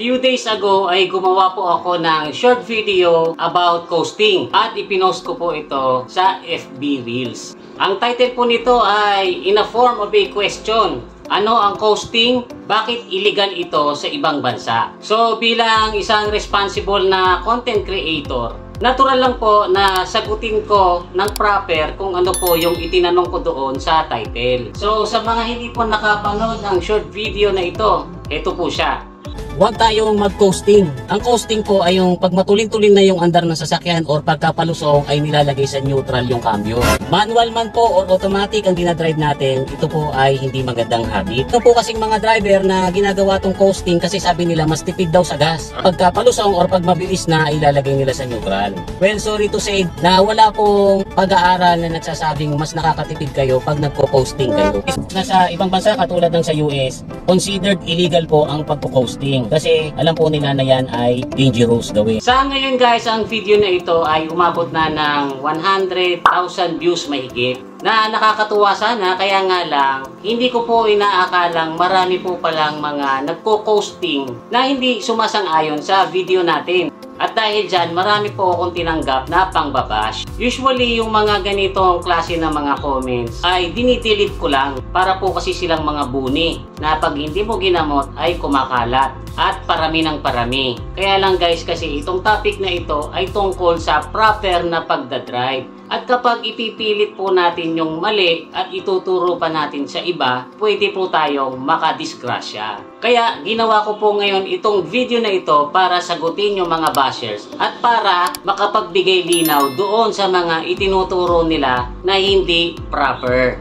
Few days ago ay gumawa po ako ng short video about coasting at ipinost ko po ito sa FB Reels. Ang title po nito ay In a Form of a Question. Ano ang coasting? Bakit illegal ito sa ibang bansa? So bilang isang responsible na content creator, natural lang po na sagutin ko ng proper kung ano po yung itinanong ko doon sa title. So sa mga hindi po nakapanood ng short video na ito po siya. Huwag tayong mag-coasting. Ang coasting po ay yung pag matulin-tulin na yung andar ng sasakyan or pagkapalusong ay nilalagay sa neutral yung cambio. Manual man po or automatic ang dinadrive natin, ito po ay hindi magandang habit. Ito po kasing mga driver na ginagawa tong coasting kasi sabi nila mas tipid daw sa gas. Pagkapalusong or pag mabilis na ilalagay nila sa neutral. Well, sorry to say na wala pong pag-aaral na nagsasabing mas nakakatipid kayo pag nagko-coasting kayo. Nasa ibang bansa katulad ng sa US, considered illegal po ang pagko-coasting. Kasi alam po nila na yan ay dangerous gawin. Sa ngayon guys, ang video na ito ay umabot na ng 100,000 views mahigit. Na nakakatuwa sana, kaya nga lang, hindi ko po inaakalang marami po palang mga nagko-coasting na hindi sumasang-ayon sa video natin. At dahil dyan, marami po akong tinanggap na pangbabash. Usually, yung mga ganitong klase ng mga comments ay dinidelete ko lang para po kasi silang mga buni na pag hindi mo ginamot ay kumakalat at parami ng parami. Kaya lang guys, kasi itong topic na ito ay tungkol sa proper na pagdadrive. At kapag ipipilit po natin yung mali at ituturo pa natin sa iba, pwede po tayong makadisgrasya. Kaya ginawa ko po ngayon itong video na ito para sagutin yung mga bashers at para makapagbigay linaw doon sa mga itinuturo nila na hindi proper.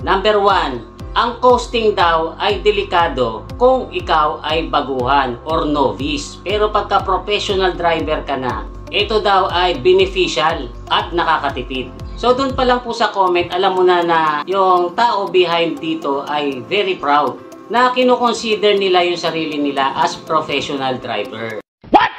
Number 1. Ang coasting daw ay delikado kung ikaw ay baguhan or novice. Pero pagka professional driver ka na, ito daw ay beneficial at nakakatipid. So doon pa lang po sa comment, alam mo na na yung tao behind dito ay very proud na kinoconsider nila yung sarili nila as professional driver. What?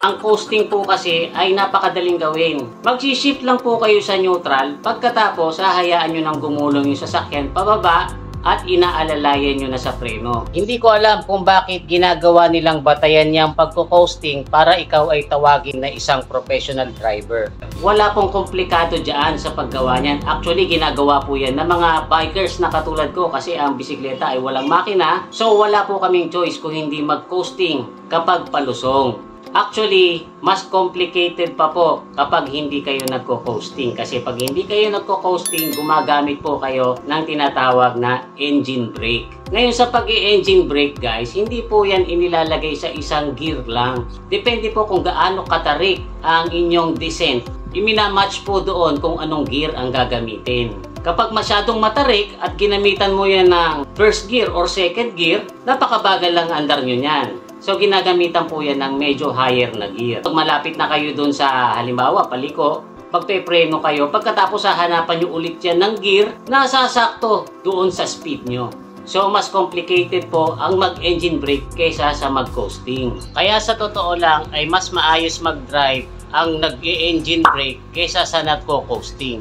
Ang coasting po kasi ay napakadaling gawin. Mag-shift lang po kayo sa neutral, pagkatapos hahayaan nyo nang gumulong yung sasakyan pababa at inaalalayan nyo na sa preno. Hindi ko alam kung bakit ginagawa nilang batayan niyang pagko-coasting para ikaw ay tawagin na isang professional driver. Wala pong komplikado dyan sa paggawa niyan. Actually, ginagawa po yan ng mga bikers na katulad ko kasi ang bisikleta ay walang makina. So, wala po kaming choice kung hindi mag-coasting kapag palusong. Actually, mas complicated pa po kapag hindi kayo nagko-coasting. Kasi pag hindi kayo nagko-coasting, gumagamit po kayo ng tinatawag na engine brake. Ngayon sa pag-i-engine brake guys, hindi po yan inilalagay sa isang gear lang. Depende po kung gaano katarik ang inyong descent. Iminamatch po doon kung anong gear ang gagamitin. Kapag masyadong matarik at ginamitan mo yan ng first gear or second gear, napakabagal lang andar nyo yan. So ginagamitan po yan ng medyo higher na gear. Pag malapit na kayo dun sa halimbawa paliko, pagpepreno kayo, pagkatapos hahanapan nyo ulit yan ng gear na sasakto doon sa speed nyo. So mas complicated po ang mag-engine brake kaysa sa mag-coasting. Kaya sa totoo lang ay mas maayos mag-drive ang nag-engine brake kaysa sa nagko-coasting.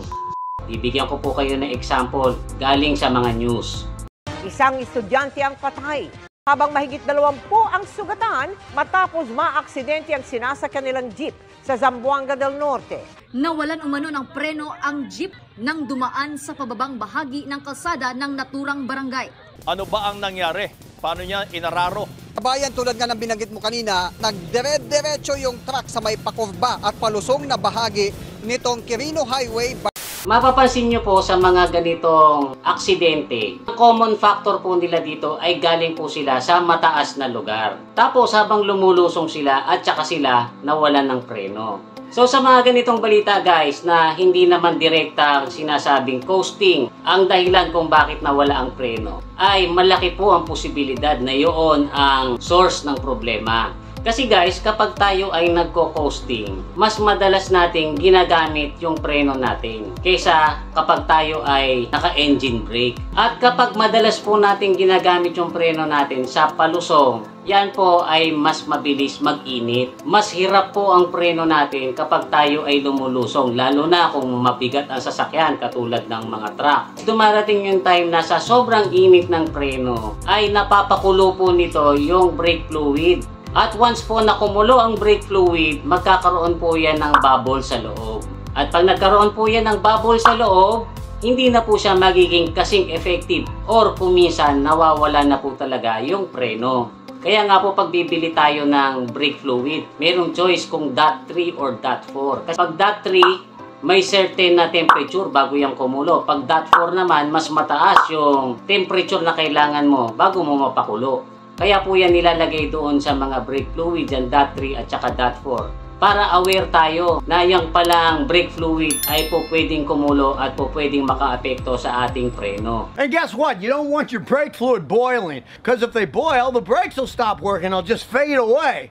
Bibigyan ko po kayo ng example galing sa mga news. Isang estudyante ang patay habang mahigit 20 ang sugatan matapos maaksidente ang sinasakyan nilang jeep sa Zamboanga del Norte. Nawalan umano ng preno ang jeep nang dumaan sa pababang bahagi ng kalsada ng naturang barangay. Ano ba ang nangyari? Paano niya inararo? Kabayan, tulad nga ng binanggit mo kanina, nagdire-diretso yung truck sa may pakurba at palusong na bahagi nitong Quirino Highway. Mapapansin nyo po sa mga ganitong aksidente, ang common factor po nila dito ay galing po sila sa mataas na lugar. Tapos habang lumulusong sila at saka sila nawalan ng preno. So sa mga ganitong balita guys na hindi naman direktang sinasabing coasting ang dahilan kung bakit nawala ang preno, ay malaki po ang posibilidad na yun ang source ng problema. Kasi guys, kapag tayo ay nagko-coasting, mas madalas nating ginagamit yung preno natin kaysa kapag tayo ay naka-engine brake. At kapag madalas po natin ginagamit yung preno natin sa palusong, yan po ay mas mabilis mag-init. Mas hirap po ang preno natin kapag tayo ay lumulusong, lalo na kung mabigat ang sasakyan katulad ng mga truck. Dumarating yung time na sa sobrang init ng preno ay napapakulo po nito yung brake fluid. At once po na kumulo ang brake fluid, magkakaroon po yan ng bubble sa loob. At pag nagkaroon po yan ng bubble sa loob, hindi na po siya magiging kasing effective or kuminsan nawawala na po talaga yung preno. Kaya nga po pag bibili tayo ng brake fluid, merong choice kung DOT3 or DOT4. Kasi pag DOT3, may certain na temperature bago yung kumulo. Pag DOT4 naman, mas mataas yung temperature na kailangan mo bago mo mapakulo. Kaya po yan nilalagay doon sa mga brake fluid, yan DOT3 at saka DOT4. Para aware tayo na yung palang brake fluid ay po pwedeng kumulo at po pwedeng makaapekto sa ating preno. And guess what? You don't want your brake fluid boiling. Because if they boil, the brakes will stop working. They'll just fade away.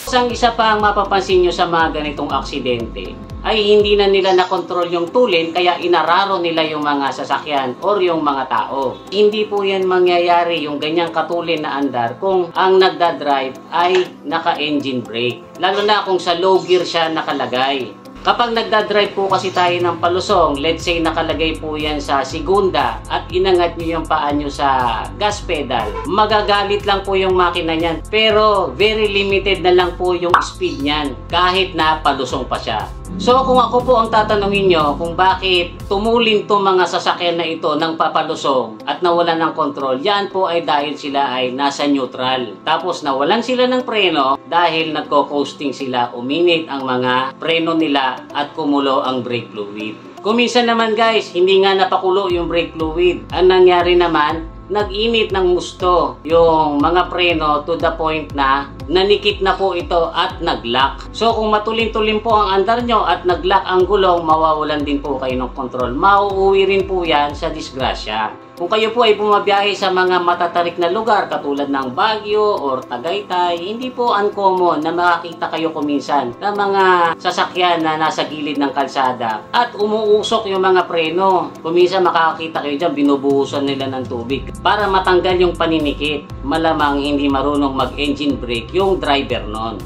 Ang isa pa ang mapapansin nyo sa mga ganitong aksidente ay hindi na nila nakontrol yung tulin kaya inararo nila yung mga sasakyan or yung mga tao. Hindi po yan mangyayari yung ganyang katulin na andar kung ang nagdadrive ay naka-engine brake. Lalo na kung sa low gear siya nakalagay. Kapag nagdadrive po kasi tayo ng palusong, let's say nakalagay po yan sa segunda at inangat nyo yung paa nyo sa gas pedal, magagalit lang po yung makina niyan. Pero very limited na lang po yung speed niyan kahit na palusong pa siya. So kung ako po ang tatanungin nyo kung bakit tumulin tong mga sasakyan na ito ng papalusong at nawalan ng kontrol, yan po ay dahil sila ay nasa neutral. Tapos nawalan sila ng preno dahil nagko-coasting sila, uminit ang mga preno nila at kumulo ang brake fluid. Kuminsan naman guys, hindi nga napakulo yung brake fluid. Ang nangyari naman, nag-init ng gusto yung mga preno to the point na nanikit na po ito at nag-lock. So kung matulin-tulin po ang andar nyo at nag-lock ang gulong, mawawalan din po kayo ng control. Mauuwi rin po yan sa disgrasya. Kung kayo po ay bumabiyahe sa mga matatarik na lugar katulad ng Baguio or Tagaytay, hindi po uncommon na makakita kayo kuminsan ng mga sasakyan na nasa gilid ng kalsada at umuusok yung mga preno. Kuminsan makakita kayo dyan, binubuhusan nila ng tubig para matanggal yung paninikit. Malamang hindi marunong mag-engine brake yung driver nun.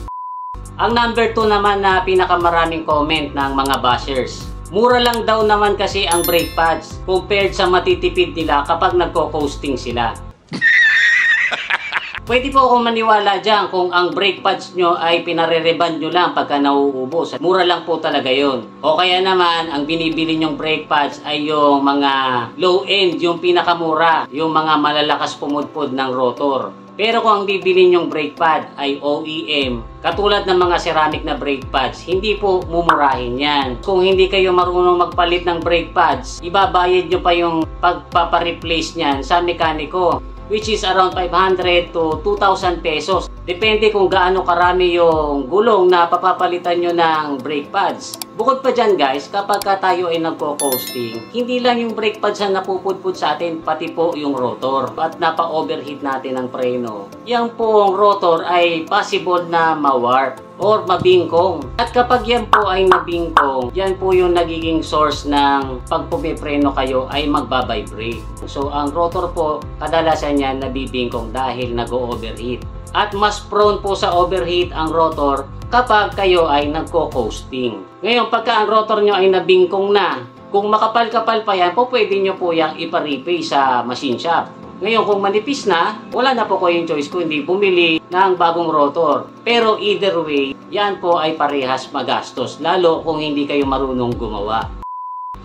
Ang number 2 naman na pinakamaraming comment ng mga bashers. Mura lang daw naman kasi ang brake pads compared sa matitipid nila kapag nagko-coasting sila. Pwede po akong maniwala dyan kung ang brake pads nyo ay pinare-reban nyo lang pagka nauubos. Mura lang po talaga yon. O kaya naman, ang binibili nyong brake pads ay yung mga low-end, yung pinakamura, yung mga malalakas pumudpod ng rotor. Pero kung ang bibili nyong brake pad ay OEM, katulad ng mga ceramic na brake pads, hindi po mumurahin yan. Kung hindi kayo marunong magpalit ng brake pads, ibabayad nyo pa yung pagpapareplace nyan sa mekaniko, which is around 500 to 2,000 pesos. Depende kung gaano karami yung gulong na papapalitan nyo ng brake pads. Bukod pa dyan guys, kapag tayo ay nagko-coasting, hindi lang yung brake pads ang napupudpud sa atin, pati po yung rotor. At napa-overheat natin ang preno. Yang pong rotor ay possible na ma-warp or mabingkong. At kapag yan po ay nabingkong, yan po yung nagiging source ng pag pumipreno kayo ay magbabibrate. So ang rotor po, kadalasan yan nabibingkong dahil nag-overheat. At mas prone po sa overheat ang rotor kapag kayo ay nagko-coasting. Ngayon, pagka ang rotor nyo ay nabingkong na, kung makapal-kapal pa yan, po pwede nyo po yung ipa-repair sa machine shop. Ngayon, kung manipis na, wala na po kayong choice kundi bumili ng bagong rotor. Pero either way, yan po ay parehas magastos, lalo kung hindi kayo marunong gumawa.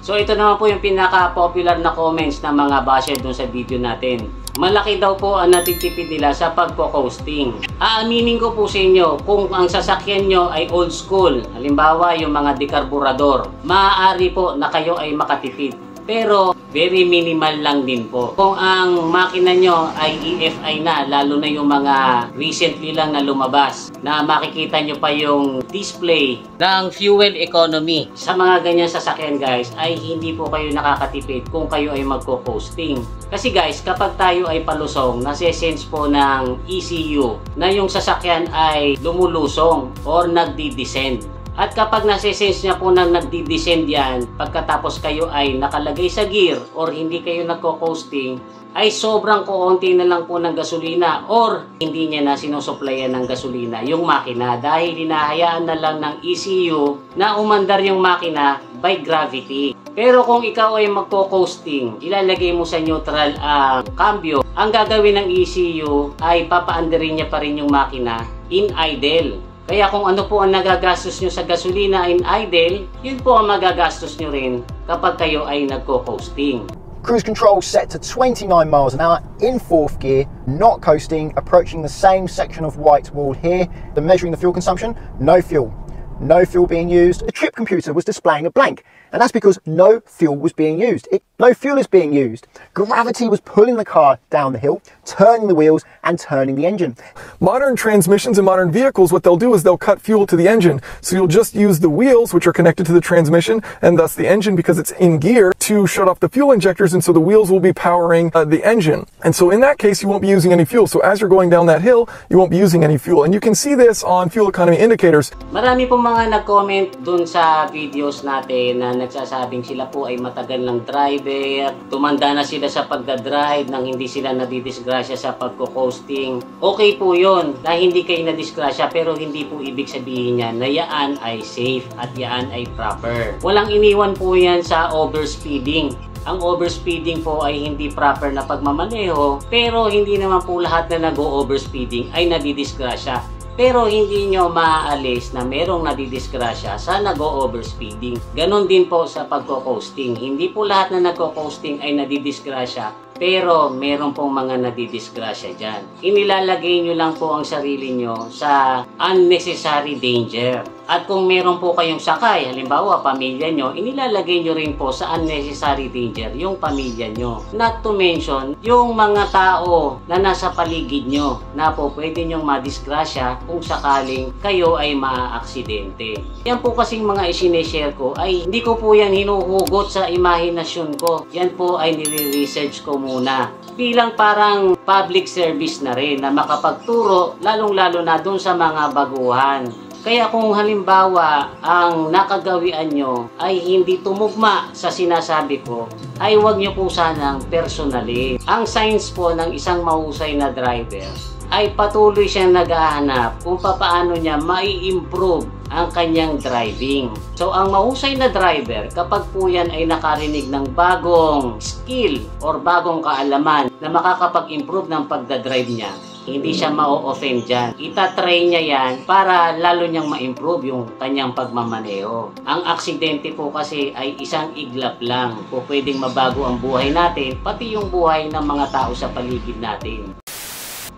So ito naman po yung pinaka-popular na comments ng mga basher dun sa video natin. Malaki daw po ang natitipid nila sa pagko-coasting. Aaminin ko po sa inyo, kung ang sasakyan nyo ay old school, halimbawa yung mga dekarburador, maaari po na kayo ay makatipid. pero very minimal lang din po. Kung ang makina nyo ay EFI na, lalo na yung mga recently lang na lumabas, na makikita nyo pa yung display ng fuel economy. Sa mga ganyan sasakyan guys, ay hindi po kayo nakakatipid kung kayo ay magko-coasting. Kasi guys, kapag tayo ay palusong, nase-sense po ng ECU na yung sasakyan ay lumulusong or nagdi-descend. At kapag nase-sense niya po nang nagdi-descend yan, pagkatapos kayo ay nakalagay sa gear or hindi kayo nagko-coasting, ay sobrang kuunti na lang po ng gasolina or hindi niya na sinusuplayan ng gasolina yung makina dahil hinahayaan na lang ng ECU na umandar yung makina by gravity. Pero kung ikaw ay magko-coasting, ilalagay mo sa neutral ang cambio, ang gagawin ng ECU ay papaandarin niya pa rin yung makina in idle. Kaya kung ano po ang nagagastos nyo sa gasolina in idle, yun po ang magagastos nyo rin kapag kayo ay nagko-coasting. Cruise control set to 29 miles an hour in 4th gear, not coasting, approaching the same section of white wall here. The measuring the fuel consumption, no fuel. No fuel being used. The trip computer was displaying a blank, and that's because no fuel was being used. No fuel is being used. Gravity was pulling the car down the hill, turning the wheels and turning the engine. Modern transmissions in modern vehicles, what they'll do is they'll cut fuel to the engine. So you'll just use the wheels, which are connected to the transmission, and thus the engine, because it's in gear, to shut off the fuel injectors, and so the wheels will be powering the engine. And so in that case, you won't be using any fuel. So as you're going down that hill, you won't be using any fuel. And you can see this on fuel economy indicators. Marami pong mga nag-comment dun sa videos natin na nagsasabing sila po ay matagal ng driver, tumanda na sila sa pagdadrive nang hindi sila nadidisgrasya sa pagko-coasting. Okay po yun na hindi kayo nadisgrasya, pero hindi po ibig sabihin niya na yaan ay safe at yaan ay proper. Walang iniwan po yan sa overspeeding. Ang overspeeding po ay hindi proper na pagmamaneho, pero hindi naman po lahat na nag-overspeeding ay nadidisgrasya. Pero hindi nyo maaalis na merong nadidisgrasya sa nag-overspeeding. Ganon din po sa pagko-coasting. Hindi po lahat na nagko-coasting ay nadidisgrasya, pero meron pong mga nadidisgrasya dyan. Inilalagay nyo lang po ang sarili nyo sa unnecessary danger. At kung meron po kayong sakay, halimbawa pamilya nyo, inilalagay nyo rin po sa unnecessary danger yung pamilya nyo. Not to mention, yung mga tao na nasa paligid nyo na po pwede nyong madisgrasya kung sakaling kayo ay maaaksidente. Yan po kasing mga isineshare ko ay hindi ko po yan hinuhugot sa imahinasyon ko. Yan po ay nire-research ko muna. Bilang parang public service na rin na makapagturo lalong-lalo na dun sa mga baguhan. Kaya kung halimbawa ang nakagawian nyo ay hindi tumugma sa sinasabi ko, ay huwag nyo po sanang personally. Ang signs po ng isang mahusay na driver ay patuloy siyang naghahanap kung paano niya mai-improve ang kanyang driving. So ang mahusay na driver, kapag po yan ay nakarinig ng bagong skill or bagong kaalaman na makakapag-improve ng pagdadrive niya, hindi siya ma-offend dyan. Itatry niya yan para lalo niyang ma-improve yung kanyang pagmamaneho. Ang aksidente po kasi ay isang iglap lang. Po pwedeng mabago ang buhay natin, pati yung buhay ng mga tao sa paligid natin.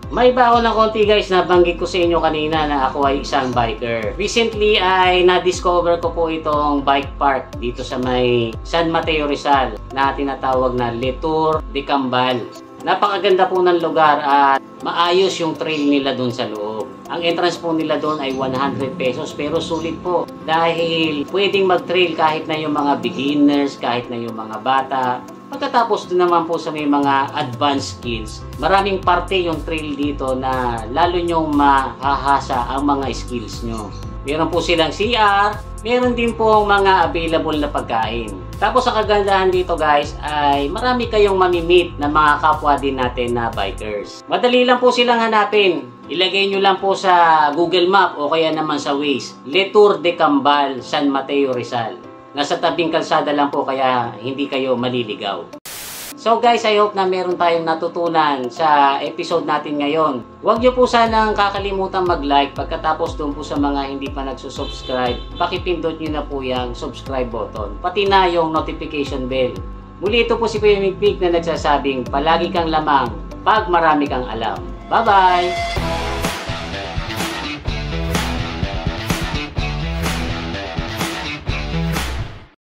May baon ng konti guys na banggit ko sa inyo kanina na ako ay isang biker. Recently ay na-discover ko po itong bike park dito sa may San Mateo Rizal na tinatawag na Letour de Cambal. Napakaganda po ng lugar at maayos yung trail nila doon sa loob. Ang entrance po nila doon ay 100 pesos pero sulit po dahil pwedeng mag-trail kahit na yung mga beginners, kahit na yung mga bata. Pagkatapos doon naman po sa may mga advanced skills, maraming parte yung trail dito na lalo nyong mahahasa ang mga skills nyo. Meron po silang CR, meron din po mga available na pagkain. Tapos ang kagandahan dito guys ay marami kayong mamimit na mga kapwa din natin na bikers. Madali lang po silang hanapin. Ilagay nyo lang po sa Google Map o kaya naman sa Waze, Letour de Cambal, San Mateo Rizal. Nasa tabing kalsada lang po kaya hindi kayo maliligaw. So guys, I hope na meron tayong natutunan sa episode natin ngayon. Huwag nyo po sanang kakalimutan mag-like. Pagkatapos doon po sa mga hindi pa nagsusubscribe, pakipindot nyo na po yung subscribe button. Pati na yung notification bell. Muli ito po si Kuya Mig Mig na nagsasabing palagi kang lamang pag marami kang alam. Bye-bye!